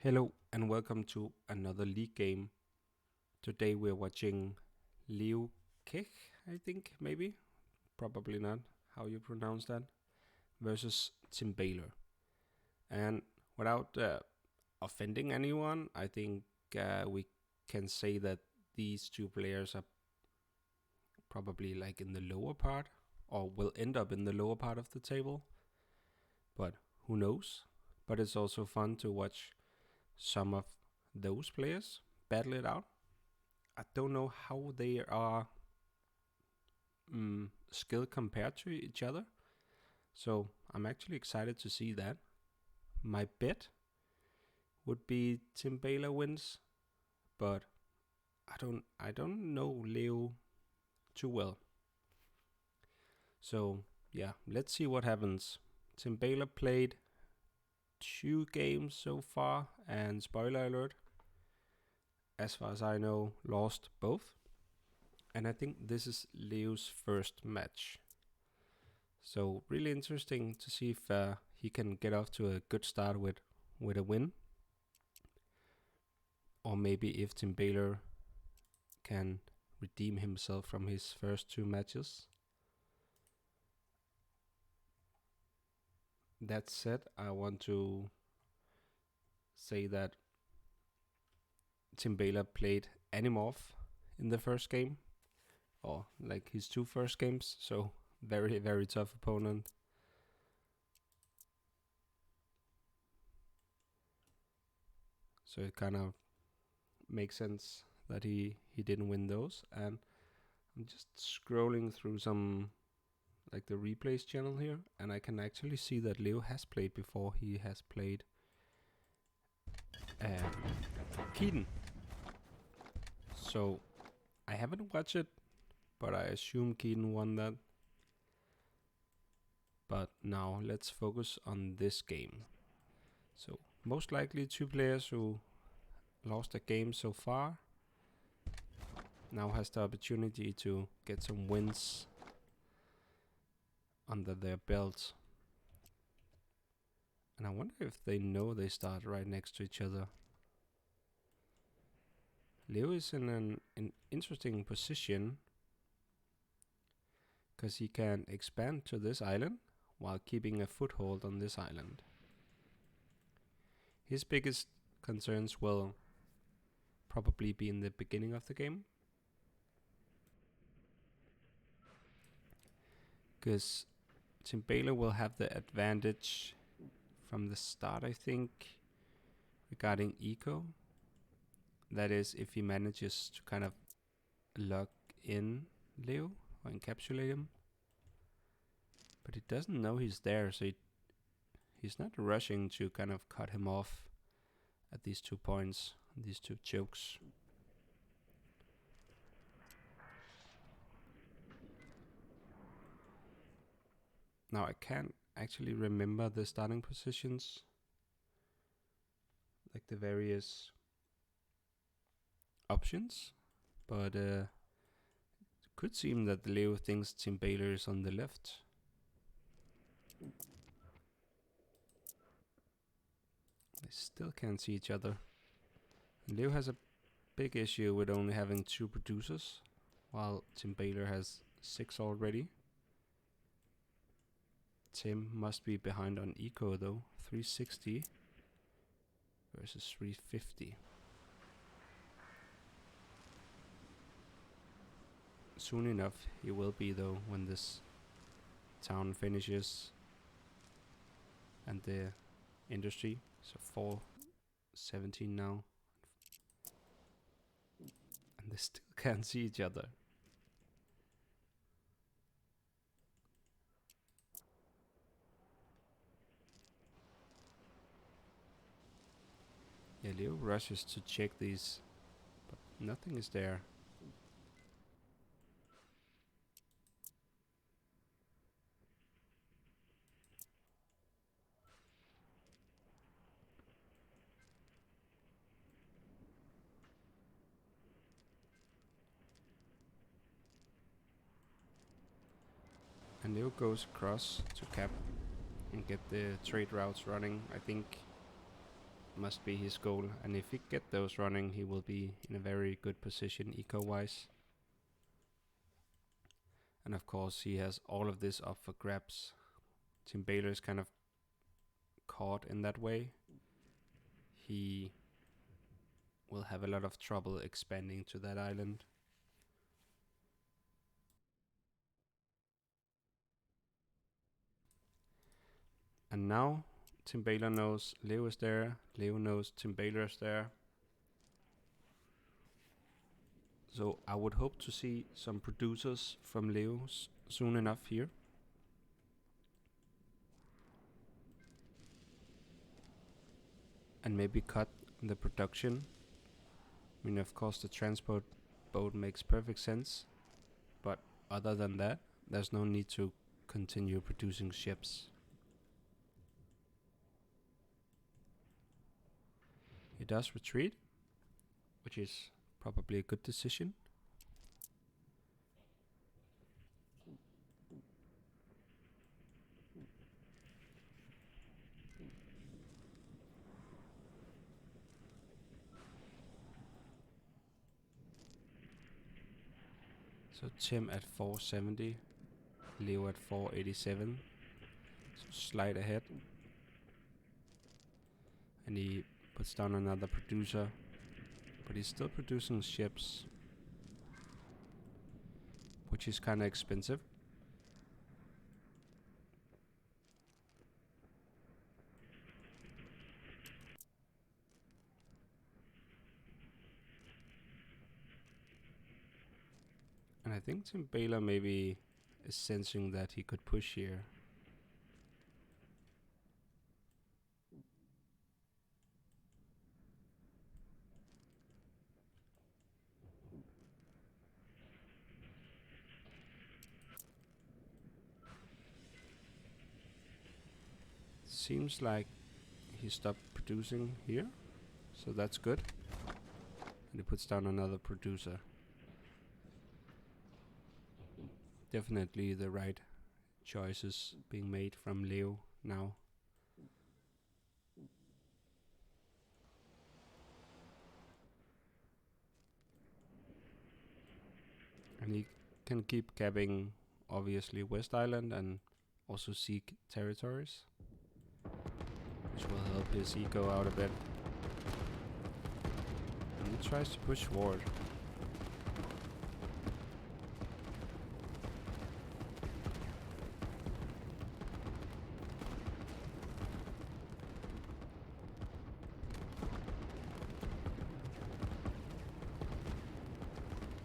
Hello and welcome to another league game. Today we're watching Leo.Kech, I think, maybe, probably not how you pronounce that, versus Timbaler. And without offending anyone, I think we can say that these two players are probably like in the lower part, or will end up in the lower part of the table. But who knows? But it's also fun to watch some of those players battle it out. I don't know how they are skilled compared to each other, so I'm actually excited to see that. My bet would be Timbaler wins, but I don't know Leo too well. So yeah, let's see what happens. Timbaler played 2 games so far, and spoiler alert, as far as I know, lost both. And I think this is Leo's first match. So really interesting to see if he can get off to a good start with a win. Or maybe if Timbaler can redeem himself from his first 2 matches. That said, I want to say that Timbaler played Animorph in the first game, or like his 2 first games, so very, very tough opponent. So it kind of makes sense that he didn't win those. And I'm just scrolling through some like the replays channel here, and I can actually see that Leo has played before. He has played Keaton. So I haven't watched it, but I assume Keaton won that. But now let's focus on this game. So most likely 2 players who lost a game so far now has the opportunity to get some wins under their belt. And I wonder if they know they start right next to each other. Leo is in an interesting position because he can expand to this island while keeping a foothold on this island. His biggest concerns will probably be in the beginning of the game, because Timbaler will have the advantage from the start, I think, regarding eco. That is, if he manages to kind of lock in Leo or encapsulate him. But he doesn't know he's there, so he's not rushing to kind of cut him off at these 2 points, these 2 chokes. Now I can't actually remember the starting positions, like the various options, but it could seem that Leo thinks Timbaler is on the left. They still can't see each other. Leo has a big issue with only having 2 producers, while Timbaler has 6 already. Tim must be behind on eco though, 360 versus 350. Soon enough he will be though, when this town finishes and the industry. So 417 now, and they still can't see each other. Yeah, Leo rushes to check these, but nothing is there. And Leo goes across to cap and get the trade routes running, I think. must be his goal. And if he get those running, he will be in a very good position eco-wise. And of course, he has all of this up for grabs. Timbaler is kind of caught in that way. He will have a lot of trouble expanding to that island. And now Timbaler knows Leo is there. Leo knows Timbaler is there. So I would hope to see some producers from Leo soon enough here. And maybe cut the production. I mean, of course, the transport boat makes perfect sense. But other than that, there's no need to continue producing ships. He does retreat, which is probably a good decision. So Tim at 470, Leo at 487, so slight ahead. And he puts down another producer, but he's still producing ships, which is kind of expensive. And I think Timbaler maybe is sensing that he could push here. Seems like he stopped producing here, so that's good. And he puts down another producer. Definitely the right choices being made from Leo now. And he can keep capping, obviously, West Island and also seek territories, which will help his eco out a bit. And he tries to push forward.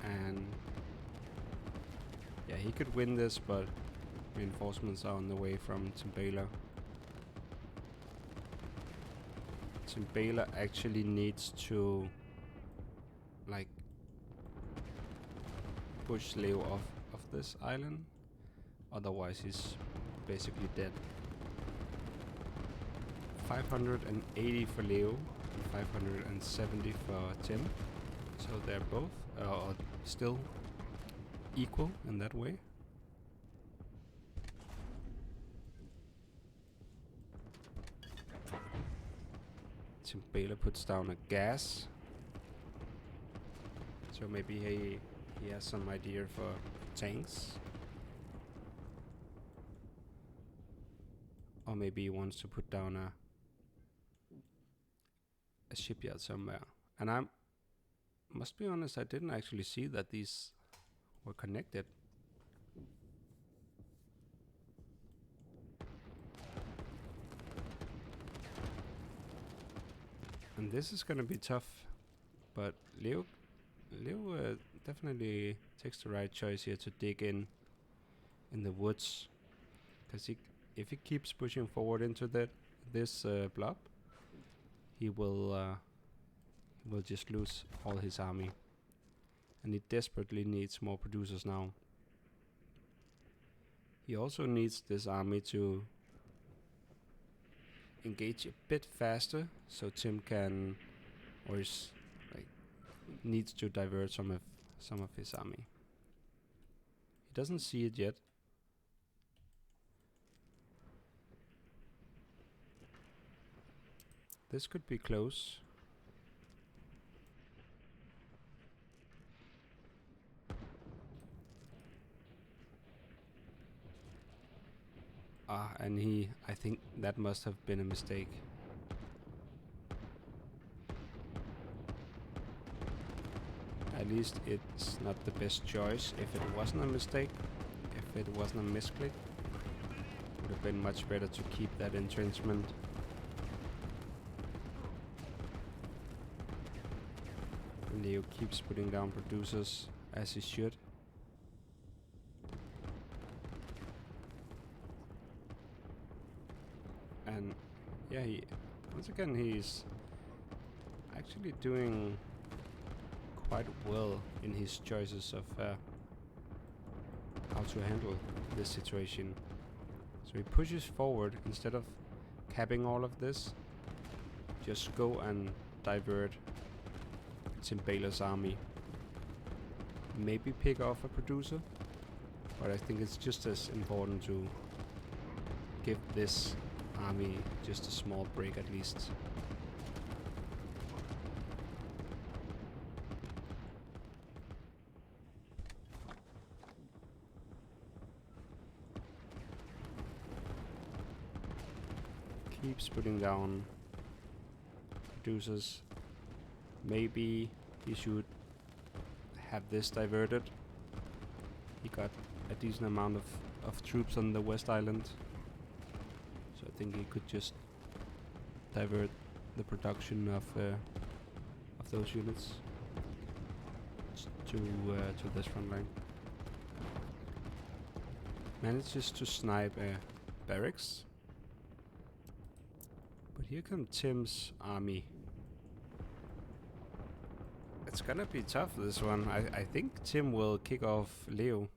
And yeah, he could win this, but reinforcements are on the way from Timbaler. Timbaler actually needs to like push Leo off of this island, otherwise he's basically dead. 580 for Leo and 570 for Tim, so they're both still equal in that way. Timbaler puts down a gas, so maybe he has some idea for tanks, or maybe he wants to put down a shipyard somewhere. And I must be honest, I didn't actually see that these were connected. And this is gonna be tough, but Leo definitely takes the right choice here to dig in the woods, because if he keeps pushing forward into this blob, he will just lose all his army, and he desperately needs more producers now. He also needs this army to engage a bit faster, so Tim can, or is like needs to divert some of his army. He doesn't see it yet. This could be close. Ah, and I think that must have been a mistake. At least it's not the best choice. If it wasn't a mistake, if it wasn't a misclick, would have been much better to keep that entrenchment. Leo keeps putting down producers, as he should. And yeah, once again he's actually doing quite well in his choices of how to handle this situation. So he pushes forward instead of capping all of this. Just go and divert Timbaler's army. Maybe pick off a producer, but I think it's just as important to give this army just a small break at least. Keeps putting down producers. Maybe he should have this diverted. He got a decent amount of troops on the West Island, so I think he could just divert the production of those units to this front line. Manages to snipe a barracks. But here comes Tim's army. It's gonna be tough, this one. I think Tim will kick off Leo.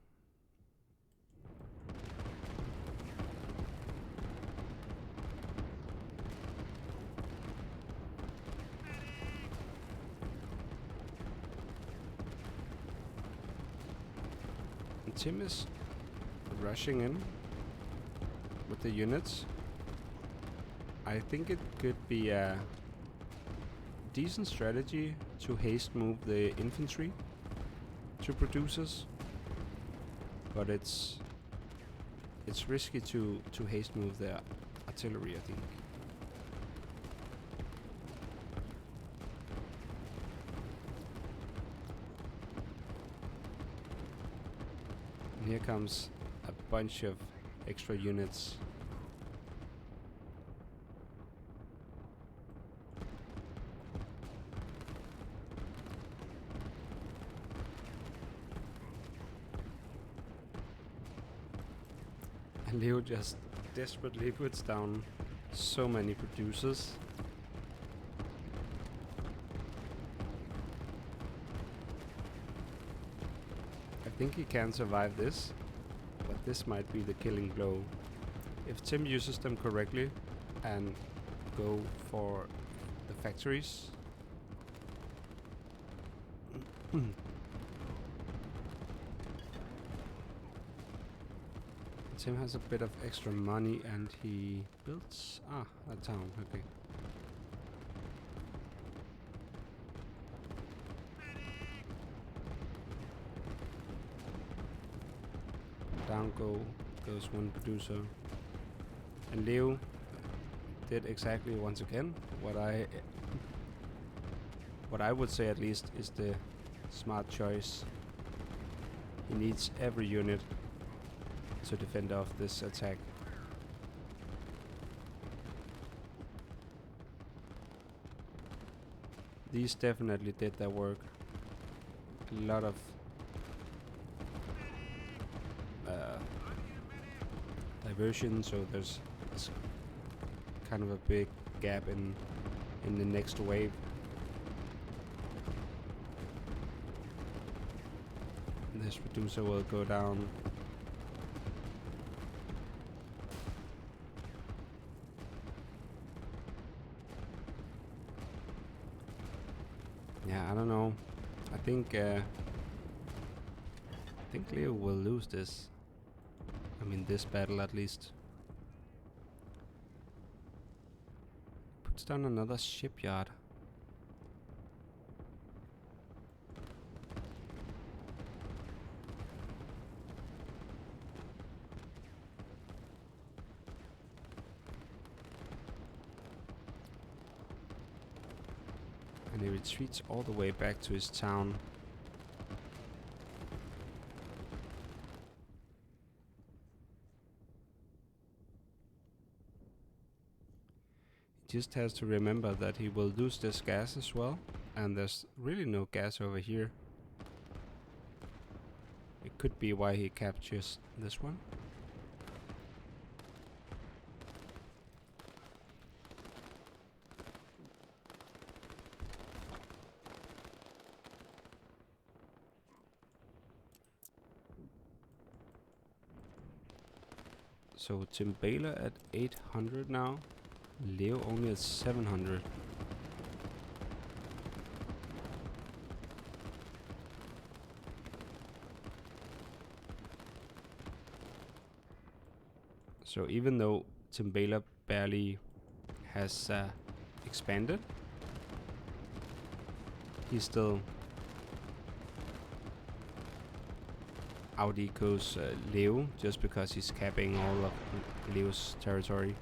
And Tim is rushing in with the units. I think it could be a decent strategy to haste move the infantry to producers, but it's risky to haste move the artillery, I think. And here comes a bunch of extra units. Leo just desperately puts down so many producers. I think he can survive this, but this might be the killing blow. If Tim uses them correctly and go for the factories. Tim has a bit of extra money and he builds a town. Okay. Down goes one producer. And Leo did exactly once again what I would say at least is the smart choice. He needs every unit to defend off this attack. These definitely did their work. A lot of diversion, so there's kind of a big gap in the next wave. This producer will go down. Yeah, I don't know. I think Leo will lose this. I mean, this battle at least. Puts puts down another shipyard. And he retreats all the way back to his town. He just has to remember that he will lose this gas as well. And there's really no gas over here. It could be why he captures this one. So Timbaler at 800 now. Leo only at 700. So even though Timbaler barely has expanded, he's still out ecos Leo just because he's capping all of Leo's territory.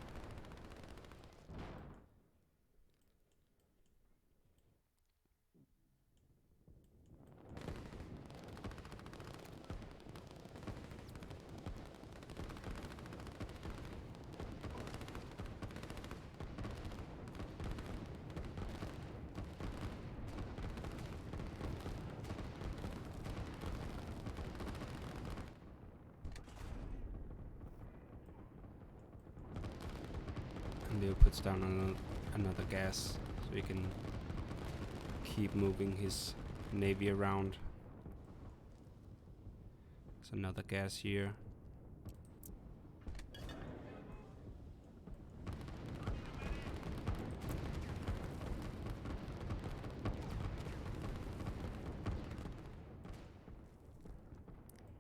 Leo puts down another gas so he can keep moving his navy around. There's another gas here.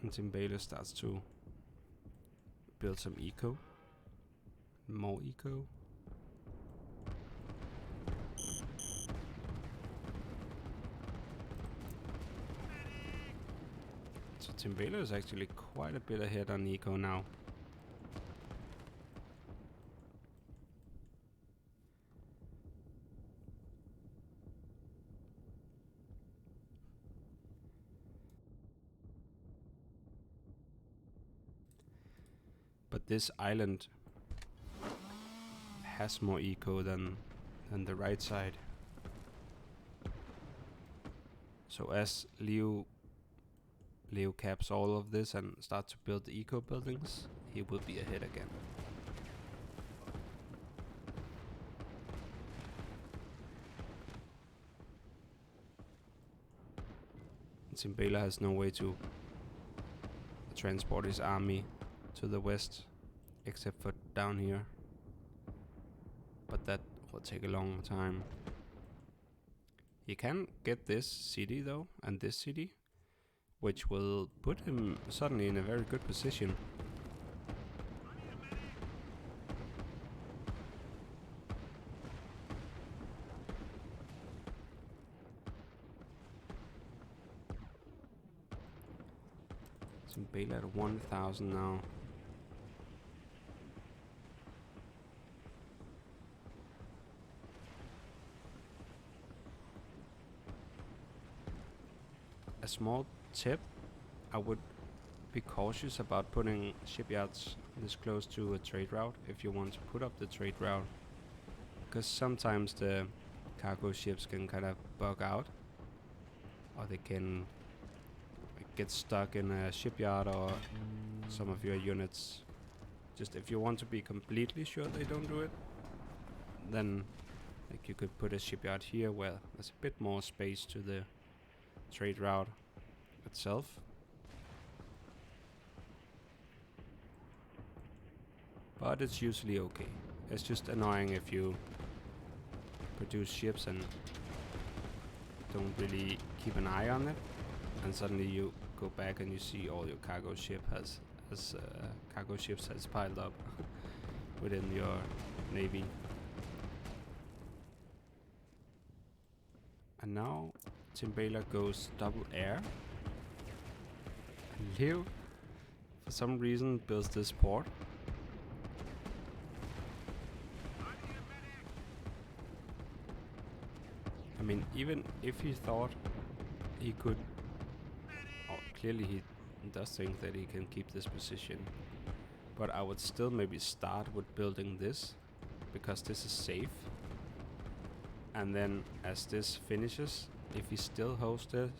And Timbaler starts to build some eco. More eco. So Timbaler is actually quite a bit ahead on eco now. But this island has more eco than the right side. So as Leo caps all of this and starts to build the eco buildings, he will be ahead again. Timbaler has no way to transport his army to the west except for down here. But that will take a long time. He can get this city though, and this city, which will put him suddenly in a very good position. Timbaler at 1,000 now. A small tip, I would be cautious about putting shipyards this close to a trade route if you want to put up the trade route, because sometimes the cargo ships can kind of bug out, or they can get stuck in a shipyard, or some of your units. Just if you want to be completely sure they don't do it, then like you could put a shipyard here where there's a bit more space to the trade route itself. But it's usually okay. It's just annoying if you produce ships and don't really keep an eye on it, and suddenly you go back and you see all your cargo ships has piled up within your navy. And now Timbaler goes double air. And Leo, for some reason, builds this port. I mean, even if he thought he could... Oh, clearly he does think that he can keep this position. But I would still maybe start with building this, because this is safe. And then as this finishes, if he still holds this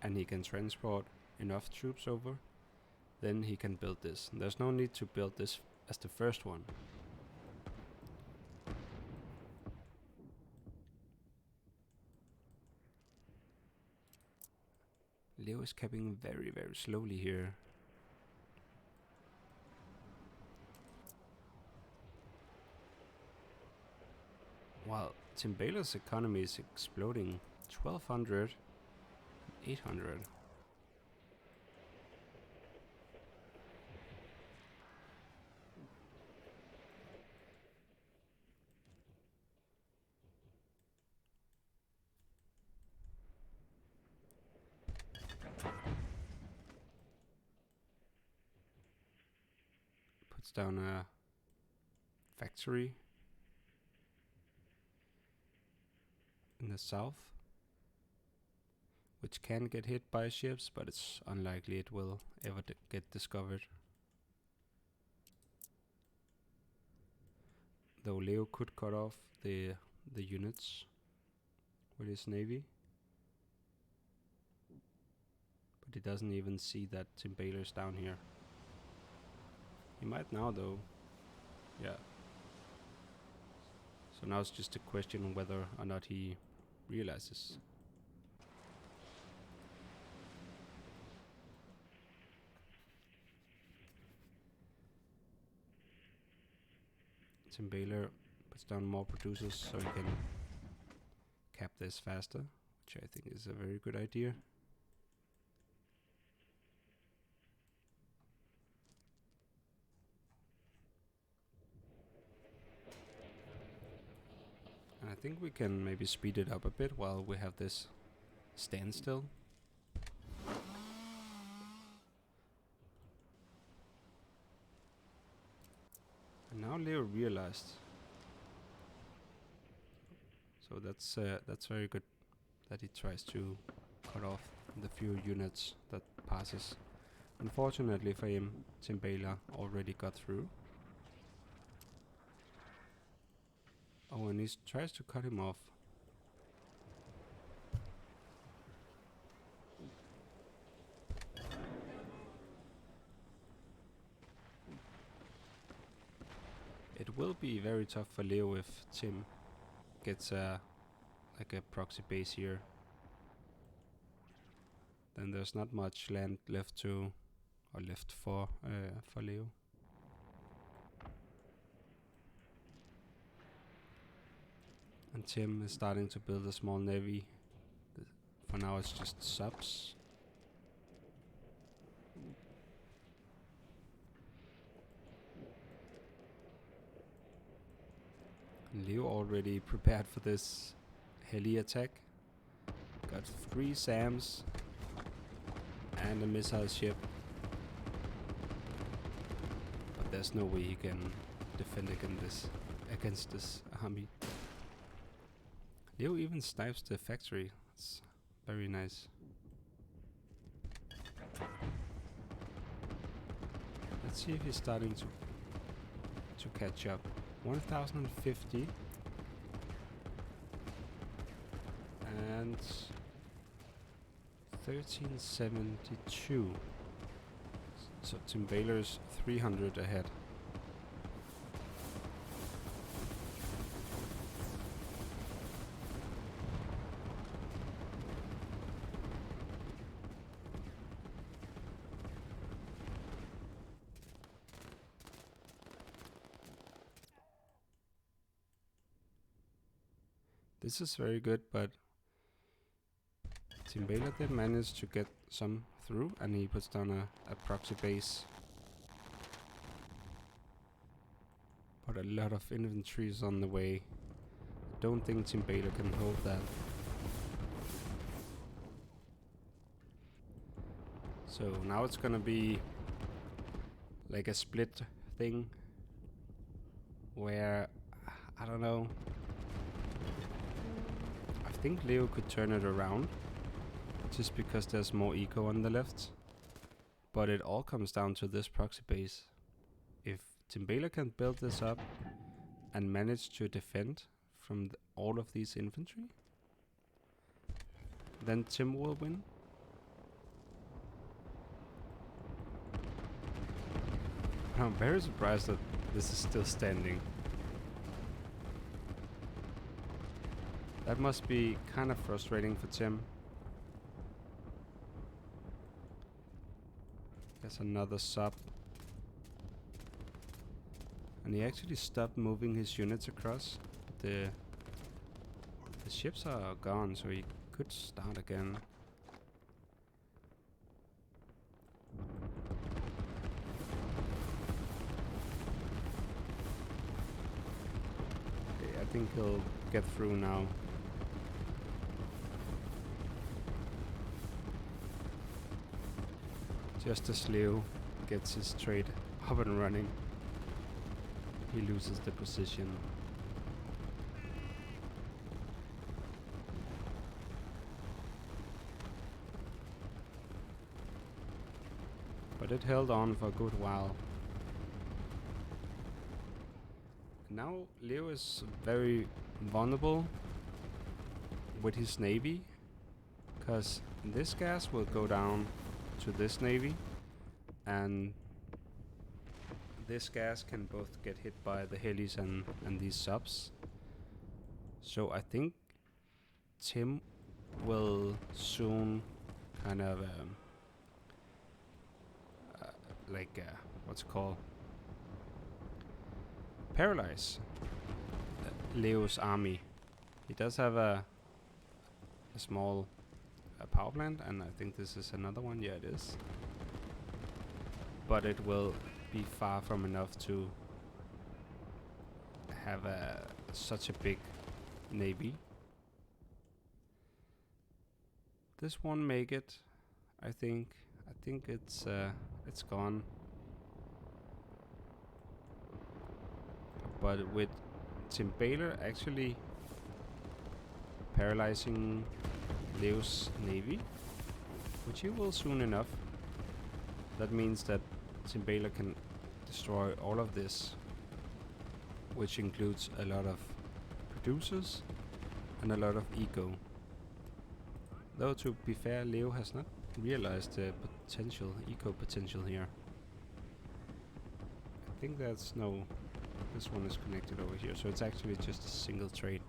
and he can transport enough troops over, then he can build this. There's no need to build this as the first one. Leo is capping very, very slowly here. While Timbaler's economy is exploding. 1200, 800. Puts down a factory in the south, which can get hit by ships, but it's unlikely it will ever get discovered. Though Leo could cut off the units with his navy. But he doesn't even see that Timbaler's down here. He might now though. Yeah. So now it's just a question whether or not he realizes. Timbaler puts down more producers so he can cap this faster, which I think is a very good idea. And I think we can maybe speed it up a bit while we have this standstill. And now Leo realized. So that's very good that he tries to cut off the few units that passes. Unfortunately for him, Timbaler already got through. Oh, and he tries to cut him off. It will be very tough for Leo if Tim gets like a proxy base here. Then there's not much land left for Leo. And Tim is starting to build a small navy. For now it's just subs. And Leo already prepared for this heli attack. Got 3 SAMs and a missile ship. But there's no way he can defend against this army. Leo even snipes the factory. It's very nice. Let's see if he's starting to catch up. 1050 and 1372. So Timbaler's 300 ahead. This is very good, but Timbaler did manage to get some through, and he puts down a proxy base. But a lot of infantry is on the way. Don't think Timbaler can hold that. So now it's gonna be like a split thing where, I don't know, I think Leo could turn it around just because there's more eco on the left. But it all comes down to this proxy base. If Timbaler can build this up and manage to defend from all of these infantry, then Tim will win. I'm very surprised that this is still standing. That must be kind of frustrating for Tim. There's another sub. And he actually stopped moving his units across. The ships are gone, so he could start again. Okay, I think he'll get through now. Just as Leo gets his trade up and running, he loses the position. But it held on for a good while. Now Leo is very vulnerable with his navy, because this gas will go down to this navy, and this gas can both get hit by the helis and these subs. So I think Tim will soon kind of what's it called? Paralyze Leo's army. He does have a small power plant, and I think this is another one. Yeah, it is. But it will be far from enough to have such a big navy. This won't make it, I think. I think it's gone. But with Timbaler actually paralyzing Leo's navy, which he will soon enough, that means that Timbaler can destroy all of this, which includes a lot of producers and a lot of eco. Though to be fair, Leo has not realized the eco potential here. I think that's no, this one is connected over here, so it's actually just a single trade.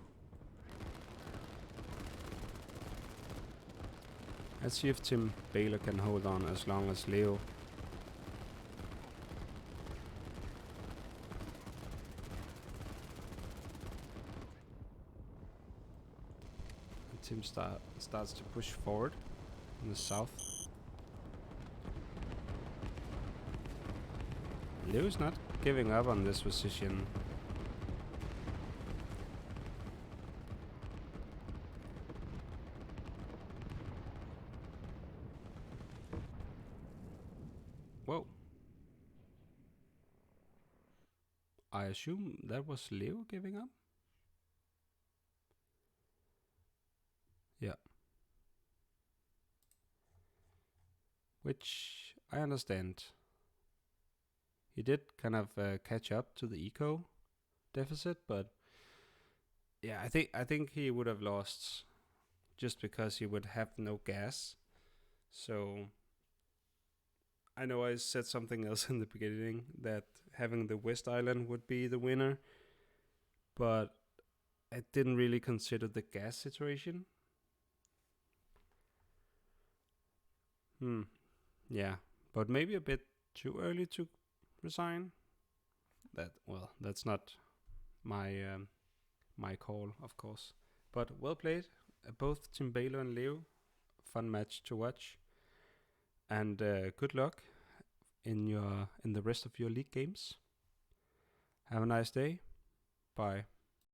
Let's see if Timbaler can hold on as long as Leo. And Tim starts to push forward in the south. Leo's not giving up on this position. Whoa. I assume that was Leo giving up? Yeah. Which I understand. He did kind of catch up to the eco deficit, but yeah, I think he would have lost just because he would have no gas. So I know I said something else in the beginning, that having the West Island would be the winner, but I didn't really consider the gas situation. Yeah, but maybe a bit too early to resign. That's not my my call, of course. But well played, both Timbaler and Leo. Fun match to watch, and good luck in the rest of your league games. Have a nice day. Bye.